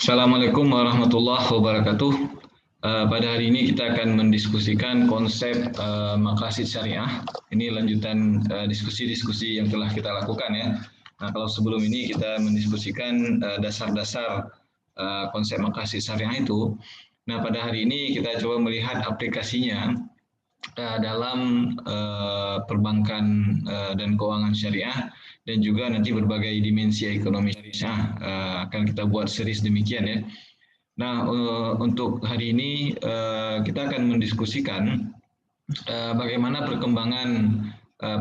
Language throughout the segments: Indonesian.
Assalamualaikum warahmatullahi wabarakatuh. Pada hari ini kita akan mendiskusikan konsep maqasid syariah. Ini lanjutan diskusi-diskusi yang telah kita lakukan ya. Nah, kalau sebelum ini kita mendiskusikan dasar-dasar konsep maqasid syariah itu. Nah, pada hari ini kita coba melihat aplikasinya dalam perbankan dan keuangan syariah, dan juga nanti berbagai dimensi ekonomi syariah akan kita buat series demikian ya. Nah, untuk hari ini kita akan mendiskusikan bagaimana perkembangan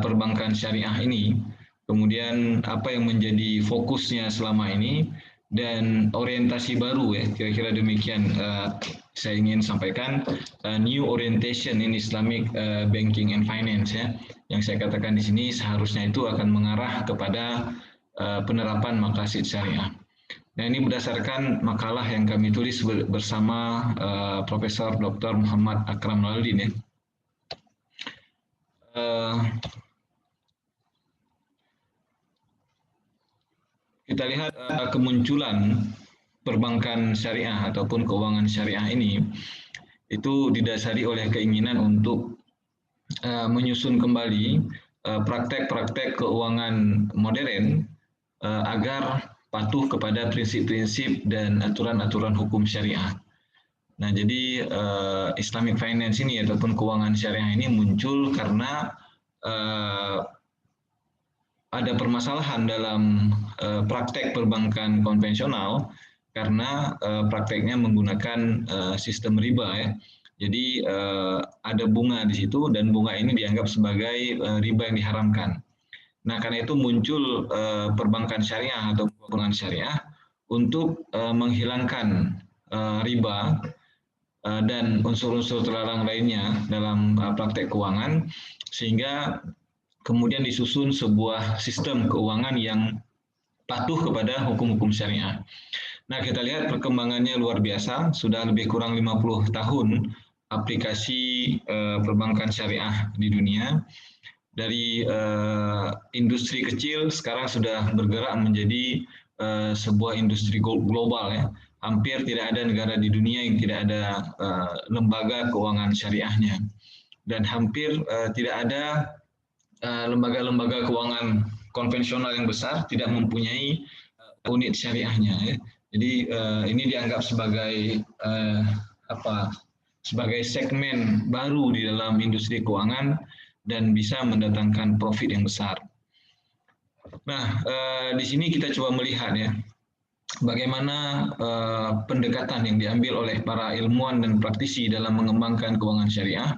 perbankan syariah ini, kemudian apa yang menjadi fokusnya selama ini, dan orientasi baru ya, kira-kira demikian saya ingin sampaikan, new orientation in Islamic banking and finance ya, yang saya katakan di sini seharusnya itu akan mengarah kepada penerapan maqasid syariah. Nah, ini berdasarkan makalah yang kami tulis bersama Profesor Dr. Muhammad Akram Laluddin ya. Kita lihat kemunculan perbankan syariah ataupun keuangan syariah ini itu didasari oleh keinginan untuk menyusun kembali praktek-praktek keuangan modern agar patuh kepada prinsip-prinsip dan aturan-aturan hukum syariah. Nah, jadi Islamic finance ini ataupun keuangan syariah ini muncul karena ada permasalahan dalam praktek perbankan konvensional karena prakteknya menggunakan sistem riba ya. Jadi ada bunga di situ dan bunga ini dianggap sebagai riba yang diharamkan. Nah, karena itu muncul perbankan syariah atau keuangan syariah untuk menghilangkan riba dan unsur-unsur terlarang lainnya dalam praktek keuangan, sehingga kemudian disusun sebuah sistem keuangan yang patuh kepada hukum-hukum syariah. Nah, kita lihat perkembangannya luar biasa, sudah lebih kurang 50 tahun aplikasi perbankan syariah di dunia. Dari industri kecil sekarang sudah bergerak menjadi sebuah industri global ya. Hampir tidak ada negara di dunia yang tidak ada lembaga keuangan syariahnya. Dan hampir tidak ada lembaga-lembaga keuangan konvensional yang besar tidak mempunyai unit syariahnya ya. Jadi ini dianggap sebagai sebagai segmen baru di dalam industri keuangan dan bisa mendatangkan profit yang besar. Nah, di sini kita coba melihat ya bagaimana pendekatan yang diambil oleh para ilmuwan dan praktisi dalam mengembangkan keuangan syariah.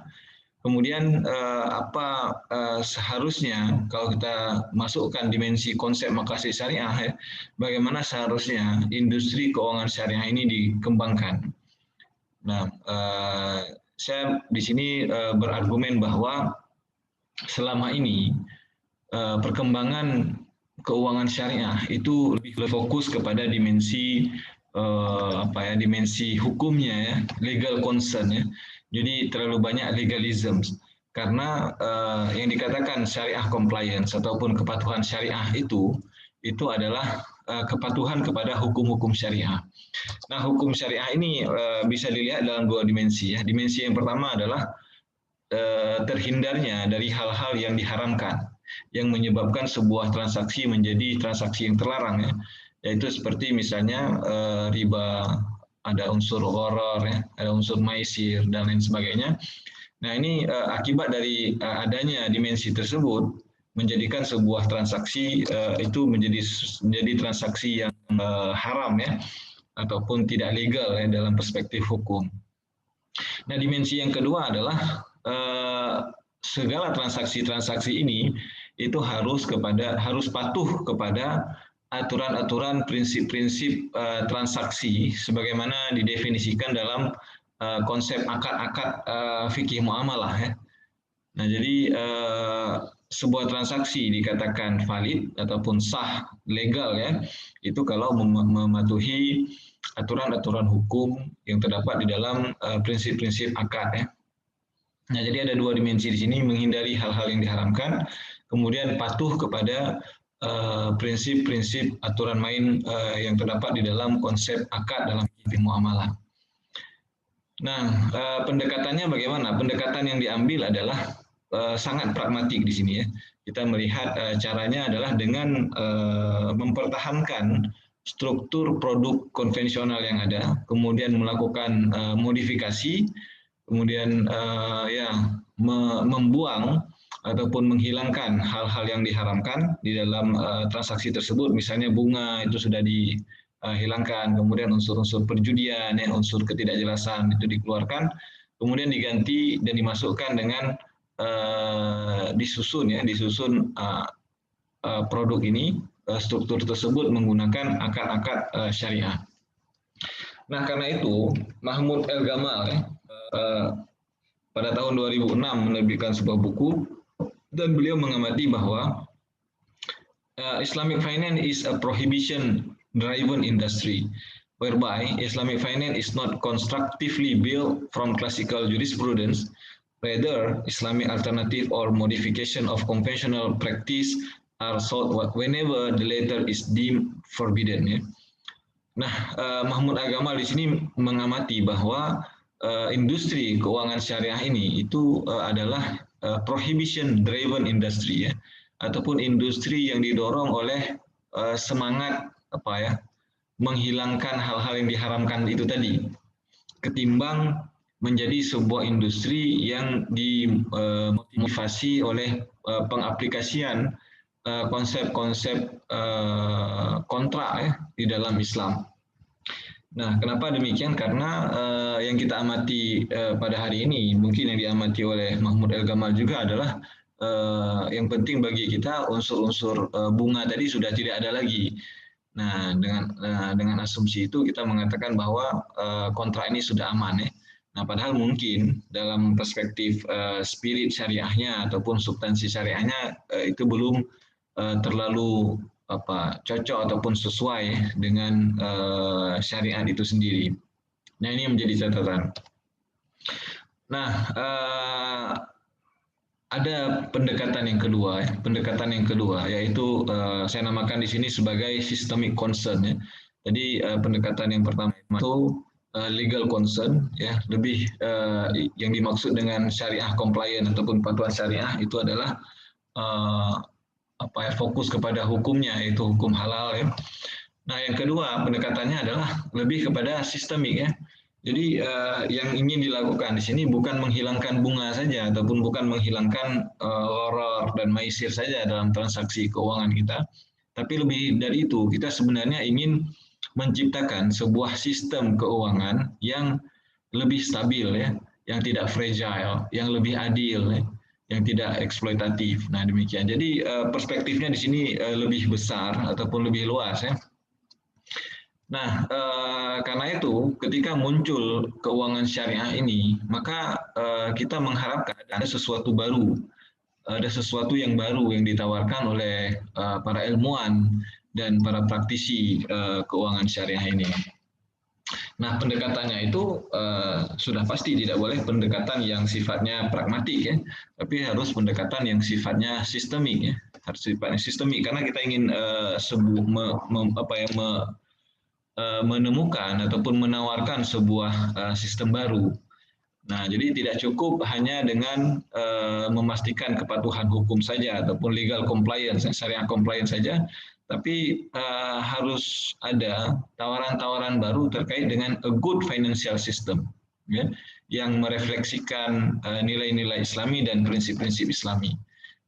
Kemudian apa seharusnya kalau kita masukkan dimensi konsep maqasid syariah ya, bagaimana seharusnya industri keuangan syariah ini dikembangkan. Nah, saya di sini berargumen bahwa selama ini perkembangan keuangan syariah itu lebih fokus kepada dimensi dimensi hukumnya ya, legal concern ya. Jadi terlalu banyak legalism karena yang dikatakan syariah compliance ataupun kepatuhan syariah itu adalah kepatuhan kepada hukum-hukum syariah. Nah, hukum syariah ini bisa dilihat dalam dua dimensi ya. Dimensi yang pertama adalah terhindarnya dari hal-hal yang diharamkan yang menyebabkan sebuah transaksi menjadi transaksi yang terlarang ya. Yaitu seperti misalnya riba, ada unsur gharar ya, ada unsur maisir dan lain sebagainya. Nah, ini akibat dari adanya dimensi tersebut menjadikan sebuah transaksi itu menjadi transaksi yang haram ya, ataupun tidak legal ya dalam perspektif hukum. Nah, dimensi yang kedua adalah segala transaksi-transaksi ini itu harus patuh kepada aturan-aturan prinsip-prinsip transaksi sebagaimana didefinisikan dalam konsep akad-akad fikih muamalah ya. Nah, jadi sebuah transaksi dikatakan valid ataupun sah legal ya, itu kalau mematuhi aturan-aturan hukum yang terdapat di dalam prinsip-prinsip akad ya. Nah, jadi ada dua dimensi di sini, menghindari hal-hal yang diharamkan, kemudian patuh kepada prinsip-prinsip aturan main yang terdapat di dalam konsep akad dalam muamalah. Nah, pendekatannya bagaimana? Pendekatan yang diambil adalah sangat pragmatik di sini ya. Kita melihat caranya adalah dengan mempertahankan struktur produk konvensional yang ada, kemudian melakukan modifikasi, kemudian membuang ataupun menghilangkan hal-hal yang diharamkan di dalam transaksi tersebut, misalnya bunga itu sudah dihilangkan, kemudian unsur-unsur perjudian, unsur ketidakjelasan itu dikeluarkan, kemudian diganti dan dimasukkan dengan disusun produk ini, struktur tersebut menggunakan akad-akad syariah. Nah, karena itu Mahmud El-Gamal pada tahun 2006 menerbitkan sebuah buku dan beliau mengamati bahwa Islamic finance is a prohibition-driven industry, whereby Islamic finance is not constructively built from classical jurisprudence. Rather, Islamic alternative or modification of conventional practice are sought whenever the latter is deemed forbidden. Ya. Nah, Mahmud Al-Gamal di sini mengamati bahwa industri keuangan syariah ini itu adalah prohibition-driven industry, ya, ataupun industri yang didorong oleh semangat menghilangkan hal-hal yang diharamkan itu tadi, ketimbang menjadi sebuah industri yang dimotivasi oleh pengaplikasian konsep-konsep kontrak ya, di dalam Islam. Nah, kenapa demikian? Karena yang kita amati pada hari ini, mungkin yang diamati oleh Mahmud El-Gamal juga adalah yang penting bagi kita unsur-unsur bunga tadi sudah tidak ada lagi. Nah, dengan asumsi itu kita mengatakan bahwa kontrak ini sudah aman ya. Nah, padahal mungkin dalam perspektif spirit syariahnya ataupun substansi syariahnya itu belum terlalu cocok ataupun sesuai dengan syariat itu sendiri. Nah, ini menjadi catatan. Nah, ada pendekatan yang kedua, yaitu saya namakan di sini sebagai systemic concern. Ya. Jadi pendekatan yang pertama itu legal concern, ya, lebih yang dimaksud dengan syariah compliant ataupun patuhan syariah itu adalah fokus kepada hukumnya, yaitu hukum halal. Ya. Nah, yang kedua pendekatannya adalah lebih kepada sistemik, ya. Jadi yang ingin dilakukan di sini bukan menghilangkan bunga saja ataupun bukan menghilangkan loror dan maisir saja dalam transaksi keuangan kita, tapi lebih dari itu kita sebenarnya ingin menciptakan sebuah sistem keuangan yang lebih stabil, ya, yang tidak fragile, yang lebih adil, ya, yang tidak eksploitatif. Nah, demikian. Jadi perspektifnya di sini lebih besar ataupun lebih luas, ya. Nah, karena itu ketika muncul keuangan syariah ini, maka kita mengharapkan ada sesuatu baru, ada sesuatu yang baru yang ditawarkan oleh para ilmuwan dan para praktisi keuangan syariah ini. Nah, pendekatannya itu sudah pasti tidak boleh pendekatan yang sifatnya pragmatik, ya, tapi harus pendekatan yang sifatnya sistemik, ya, harus sifatnya sistemik karena kita ingin menemukan ataupun menawarkan sebuah sistem baru. Nah, jadi tidak cukup hanya dengan memastikan kepatuhan hukum saja ataupun legal compliance, syariah compliance saja, tapi harus ada tawaran-tawaran baru terkait dengan a good financial system, ya, yang merefleksikan nilai-nilai Islami dan prinsip-prinsip Islami.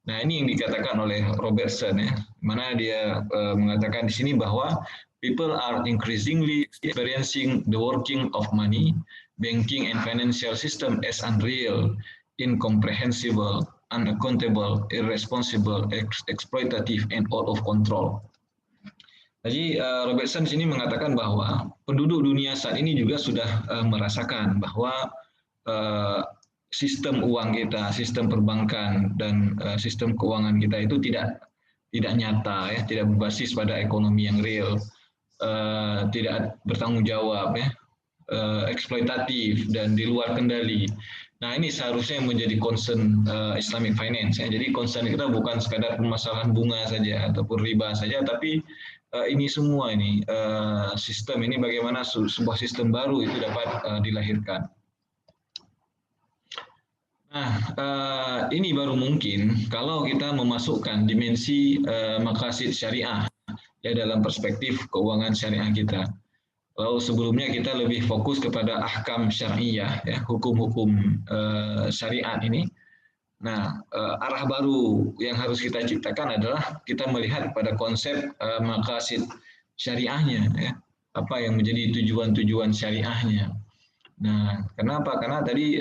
Nah, ini yang dikatakan oleh Robertson, ya, mana dia mengatakan di sini bahwa people are increasingly experiencing the working of money, banking and financial system as unreal, incomprehensible, unaccountable, irresponsible, exploitative, and out of control. Jadi Robertson di sini mengatakan bahwa penduduk dunia saat ini juga sudah merasakan bahwa sistem uang kita, sistem perbankan dan sistem keuangan kita itu tidak nyata, ya, tidak berbasis pada ekonomi yang real, tidak bertanggung jawab, ya. eksploitatif dan di luar kendali. Nah, ini seharusnya yang menjadi concern Islamic finance ya. Jadi concern kita bukan sekadar permasalahan bunga saja ataupun riba saja, tapi ini semua ini sistem ini bagaimana sebuah sistem baru itu dapat dilahirkan. Nah, ini baru mungkin kalau kita memasukkan dimensi maqasid syariah ya dalam perspektif keuangan syariah kita. Kalau sebelumnya kita lebih fokus kepada ahkam syariah, ya, hukum-hukum syariat ini. Nah, arah baru yang harus kita ciptakan adalah kita melihat pada konsep maqasid syariahnya, ya, apa yang menjadi tujuan-tujuan syariahnya. Nah, kenapa? Karena tadi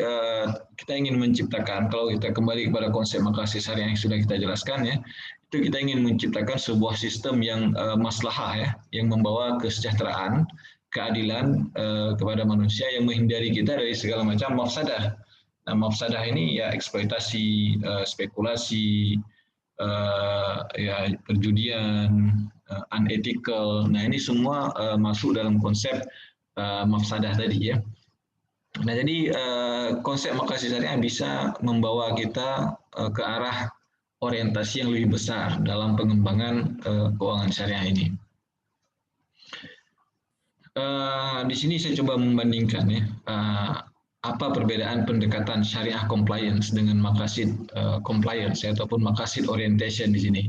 kita ingin menciptakan, kalau kita kembali kepada konsep maqasid syariah yang sudah kita jelaskan ya, itu kita ingin menciptakan sebuah sistem yang maslahah ya, yang membawa kesejahteraan, keadilan kepada manusia yang menghindari kita dari segala macam mafsadah. Nah, mafsadah ini ya eksploitasi, spekulasi, ya perjudian, unethical. Nah, ini semua masuk dalam konsep mafsadah tadi ya. Nah, jadi konsep maqasid syariah bisa membawa kita ke arah orientasi yang lebih besar dalam pengembangan keuangan syariah ini. Di sini saya coba membandingkan ya, apa perbedaan pendekatan syariah compliance dengan maqasid compliance ya, ataupun maqasid orientation di sini.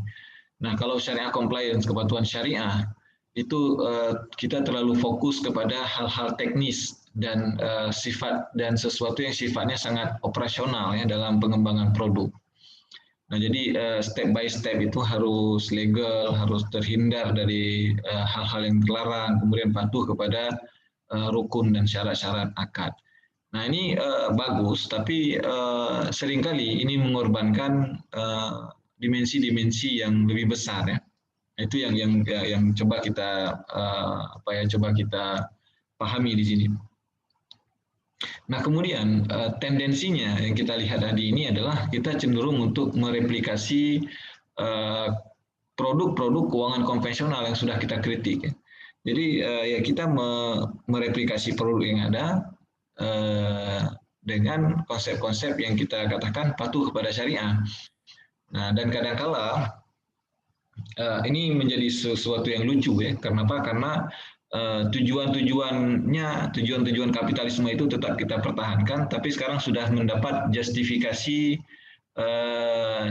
Nah, kalau syariah compliance, kepatuhan syariah, itu kita terlalu fokus kepada hal-hal teknis dan sifat dan sesuatu yang sifatnya sangat operasional ya dalam pengembangan produk. Nah, jadi step by step itu harus legal, harus terhindar dari hal-hal yang terlarang, kemudian patuh kepada rukun dan syarat-syarat akad. Nah, ini bagus, tapi seringkali ini mengorbankan dimensi-dimensi yang lebih besar ya. Itu yang coba kita coba kita pahami di sini. Nah, kemudian tendensinya yang kita lihat tadi ini adalah kita cenderung untuk mereplikasi produk-produk keuangan konvensional yang sudah kita kritik. Ya. Jadi ya kita mereplikasi produk yang ada dengan konsep-konsep yang kita katakan patuh kepada syariah. Nah, dan kadangkala ini menjadi sesuatu yang lucu ya. Kenapa? Karena tujuan-tujuan kapitalisme itu tetap kita pertahankan, tapi sekarang sudah mendapat justifikasi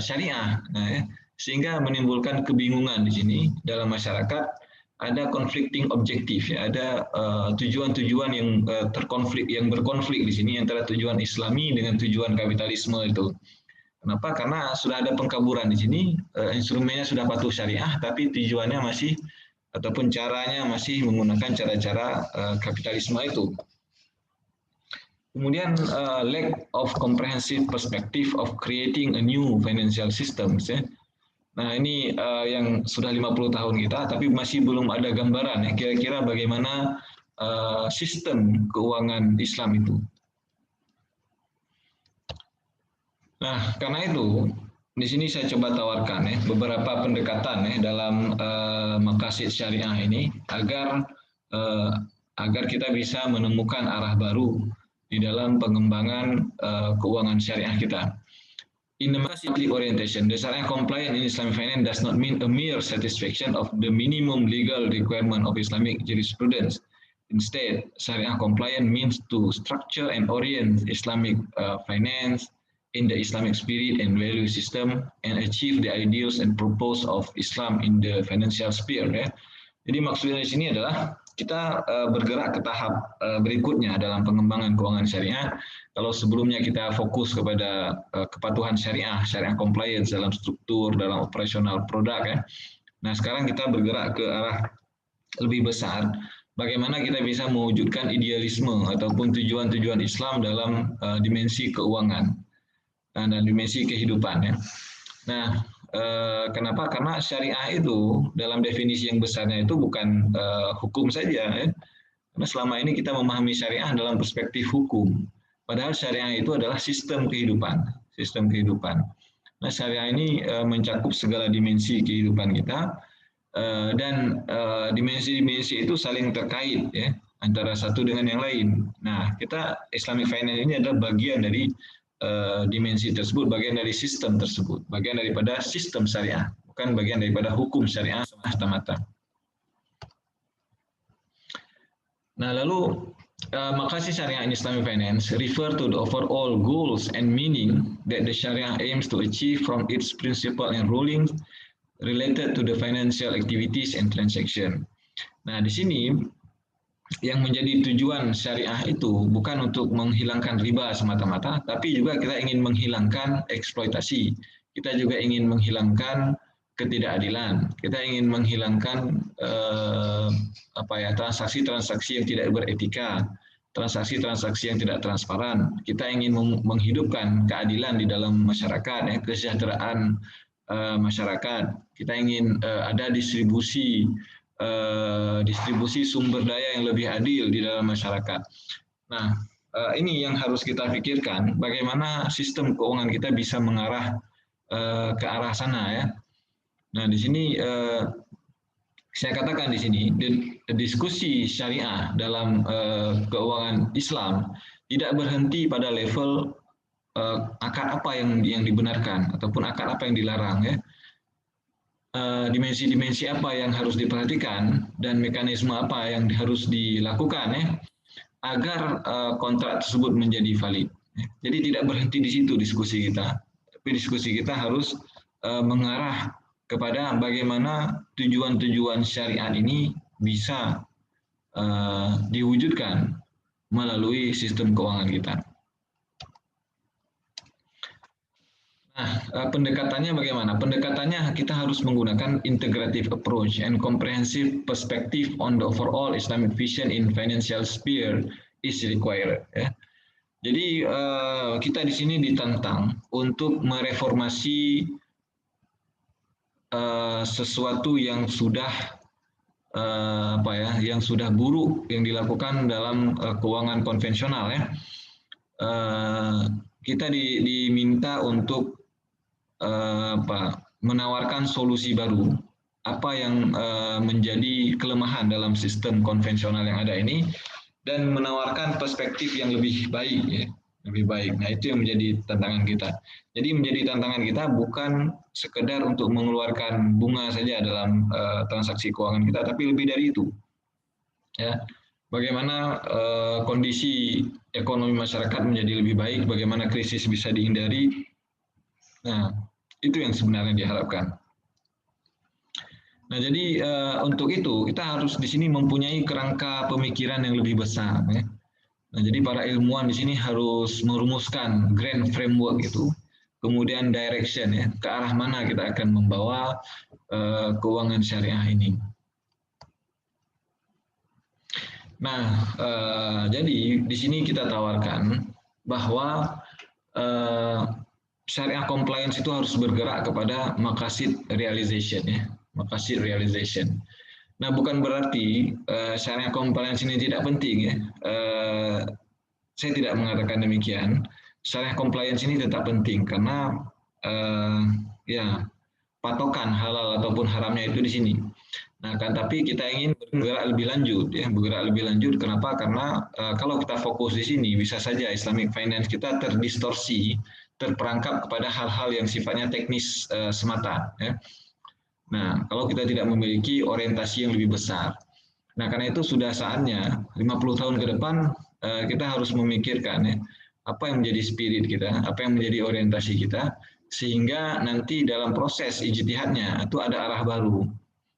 syariah, nah, ya, sehingga menimbulkan kebingungan di sini dalam masyarakat. Ada conflicting objektif, ya, ada tujuan-tujuan yang berkonflik di sini antara tujuan Islami dengan tujuan kapitalisme itu. Kenapa? Karena sudah ada pengkaburan di sini, instrumennya sudah patuh syariah, tapi tujuannya masih ataupun caranya masih menggunakan cara-cara kapitalisme itu. Kemudian lack of comprehensive perspective of creating a new financial system. Ya. Nah, ini yang sudah 50 tahun kita, tapi masih belum ada gambaran ya kira-kira bagaimana sistem keuangan Islam itu. Nah, karena itu di sini saya coba tawarkan ya beberapa pendekatan ya dalam maqasid syariah ini agar kita bisa menemukan arah baru di dalam pengembangan keuangan syariah kita. In the maqasid orientation, the Sharia compliant in Islamic finance does not mean a mere satisfaction of the minimum legal requirement of Islamic jurisprudence. Instead, Sharia compliant means to structure and orient Islamic finance in the Islamic spirit and value system and achieve the ideals and purpose of Islam in the financial sphere. Ya. Jadi maksudnya di sini adalah kita bergerak ke tahap berikutnya dalam pengembangan keuangan syariah. Kalau sebelumnya kita fokus kepada kepatuhan syariah compliance dalam struktur, dalam operasional produk ya. Nah, sekarang kita bergerak ke arah lebih besar. Bagaimana kita bisa mewujudkan idealisme ataupun tujuan-tujuan Islam dalam dimensi keuangan dan dimensi kehidupan ya. Nah, kenapa? Karena syariah itu dalam definisi yang besarnya itu bukan hukum saja ya. Karena selama ini kita memahami syariah dalam perspektif hukum. Padahal syariah itu adalah sistem kehidupan. Nah, syariah ini mencakup segala dimensi kehidupan kita dan dimensi-dimensi itu saling terkait ya antara satu dengan yang lain. Nah, kita Islamic Finance ini adalah bagian dari dimensi tersebut, bagian dari sistem tersebut, bagian daripada sistem syariah, bukan bagian daripada hukum syariah semata-mata. Nah, lalu Maqasid Syariah in Islamic Finance refer to the overall goals and meaning that the Sharia aims to achieve from its principle and rulings related to the financial activities and transaction. Nah, di sini yang menjadi tujuan syariah itu bukan untuk menghilangkan riba semata-mata, tapi juga kita ingin menghilangkan eksploitasi. Kita juga ingin menghilangkan ketidakadilan. Kita ingin menghilangkan transaksi-transaksi yang tidak beretika, transaksi-transaksi yang tidak transparan. Kita ingin menghidupkan keadilan di dalam masyarakat, kesejahteraan masyarakat. Kita ingin ada distribusi sumber daya yang lebih adil di dalam masyarakat. Nah, ini yang harus kita pikirkan, bagaimana sistem keuangan kita bisa mengarah ke arah sana ya. Nah, di sini saya katakan di sini diskusi syariah dalam keuangan Islam tidak berhenti pada level akad apa yang dibenarkan ataupun akad apa yang dilarang ya. Dimensi-dimensi apa yang harus diperhatikan dan mekanisme apa yang harus dilakukan ya agar kontrak tersebut menjadi valid. Jadi tidak berhenti di situ diskusi kita, tapi diskusi kita harus mengarah kepada bagaimana tujuan-tujuan syariat ini bisa diwujudkan melalui sistem keuangan kita. Nah, pendekatannya bagaimana? Pendekatannya kita harus menggunakan integrative approach and comprehensive perspective on the overall Islamic vision in financial sphere is required. Ya. Jadi kita di sini ditantang untuk mereformasi sesuatu yang sudah yang sudah buruk yang dilakukan dalam keuangan konvensional ya. Kita diminta untuk menawarkan solusi baru, apa yang menjadi kelemahan dalam sistem konvensional yang ada ini, dan menawarkan perspektif yang lebih baik ya, lebih baik. Nah, itu yang menjadi tantangan kita. Jadi menjadi tantangan kita bukan sekedar untuk mengeluarkan bunga saja dalam transaksi keuangan kita, tapi lebih dari itu. Ya. Bagaimana kondisi ekonomi masyarakat menjadi lebih baik, bagaimana krisis bisa dihindari. Nah, itu yang sebenarnya diharapkan. Nah, jadi untuk itu kita harus di sini mempunyai kerangka pemikiran yang lebih besar. Ya. Nah, jadi para ilmuwan di sini harus merumuskan grand framework itu, kemudian direction ya, ke arah mana kita akan membawa keuangan syariah ini. Nah, jadi di sini kita tawarkan bahwa syariah compliance itu harus bergerak kepada maqasid realization ya, maqasid realization. Nah, bukan berarti syariah compliance ini tidak penting ya. Saya tidak mengatakan demikian. Syariah compliance ini tetap penting karena ya patokan halal ataupun haramnya itu di sini. Nah, kan tapi kita ingin bergerak lebih lanjut ya, bergerak lebih lanjut. Kenapa? Karena kalau kita fokus di sini bisa saja Islamic finance kita terdistorsi, terperangkap kepada hal-hal yang sifatnya teknis semata ya. Nah, kalau kita tidak memiliki orientasi yang lebih besar. Nah, karena itu sudah saatnya 50 tahun ke depan kita harus memikirkan ya, apa yang menjadi spirit kita, apa yang menjadi orientasi kita, sehingga nanti dalam proses ijtihadnya itu ada arah baru.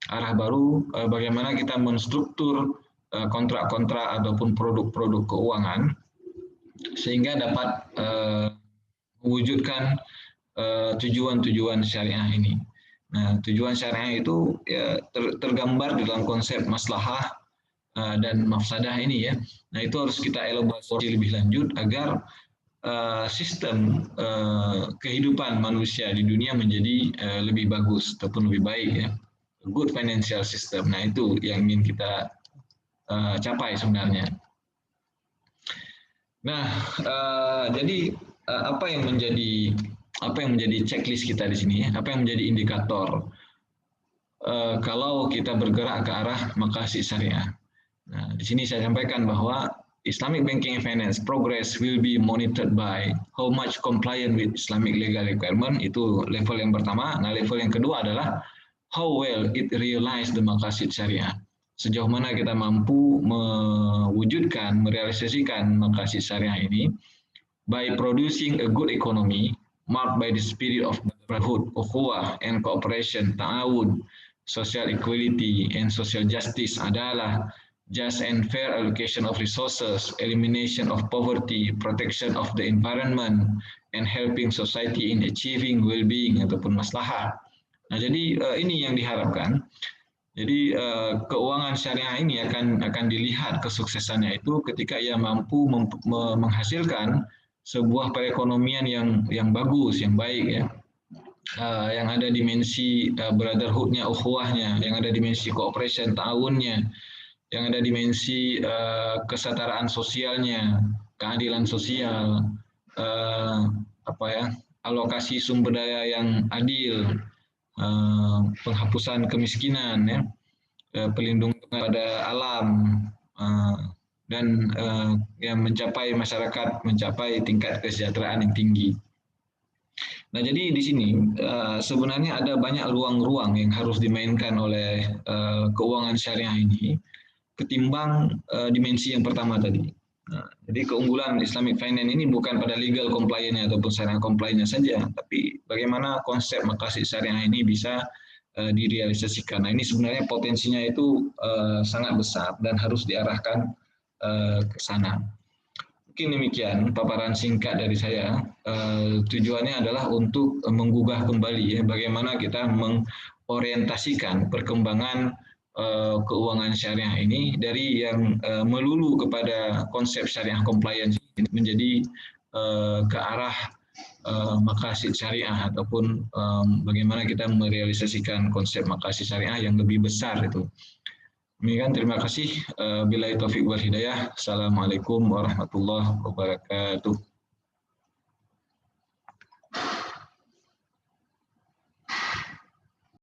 Arah baru bagaimana kita menstruktur kontrak-kontrak ataupun produk-produk keuangan sehingga dapat mewujudkan tujuan-tujuan syariah ini. Nah, tujuan syariah itu ya, tergambar di dalam konsep maslahah dan mafsadah ini ya. Nah, itu harus kita elaborasi lebih lanjut agar sistem kehidupan manusia di dunia menjadi lebih bagus ataupun lebih baik ya. Good financial system. Nah, itu yang ingin kita capai sebenarnya. Nah, jadi apa yang menjadi checklist kita di sini? Apa yang menjadi indikator kalau kita bergerak ke arah maqasid syariah? Nah, di sini saya sampaikan bahwa Islamic banking and finance progress will be monitored by how much compliant with Islamic legal requirement, itu level yang pertama. Nah, level yang kedua adalah how well it realize the maqasid syariah. Sejauh mana kita mampu mewujudkan, merealisasikan maqasid syariah ini by producing a good economy marked by the spirit of brotherhood, ukhuwah, and cooperation, ta'awun, social equality, and social justice, adalah just and fair allocation of resources, elimination of poverty, protection of the environment, and helping society in achieving well-being ataupun maslahah. Nah, jadi ini yang diharapkan. Jadi keuangan syariah ini akan dilihat kesuksesannya itu ketika ia mampu menghasilkan sebuah perekonomian yang bagus, yang baik ya. Yang ada dimensi brotherhood-nya, ukhuwahnya, yang ada dimensi cooperation, ta'awunnya, yang ada dimensi kesetaraan sosialnya, keadilan sosial, alokasi sumber daya yang adil, penghapusan kemiskinan, ya, pelindungan pada alam, dan yang mencapai tingkat kesejahteraan yang tinggi. Nah, jadi di sini sebenarnya ada banyak ruang-ruang yang harus dimainkan oleh keuangan syariah ini ketimbang dimensi yang pertama tadi. Nah, jadi keunggulan Islamic Finance ini bukan pada legal compliance ataupun syariah compliance saja, tapi bagaimana konsep maqasid syariah ini bisa direalisasikan. Nah, ini sebenarnya potensinya itu sangat besar dan harus diarahkan ke sana. Mungkin demikian paparan singkat dari saya. Tujuannya adalah untuk menggugah kembali ya bagaimana kita mengorientasikan perkembangan keuangan syariah ini dari yang melulu kepada konsep syariah compliance menjadi ke arah maqasid syariah ataupun bagaimana kita merealisasikan konsep maqasid syariah yang lebih besar itu. Demikian, terima kasih. Billahi taufiq wal hidayah. Assalamualaikum warahmatullahi wabarakatuh.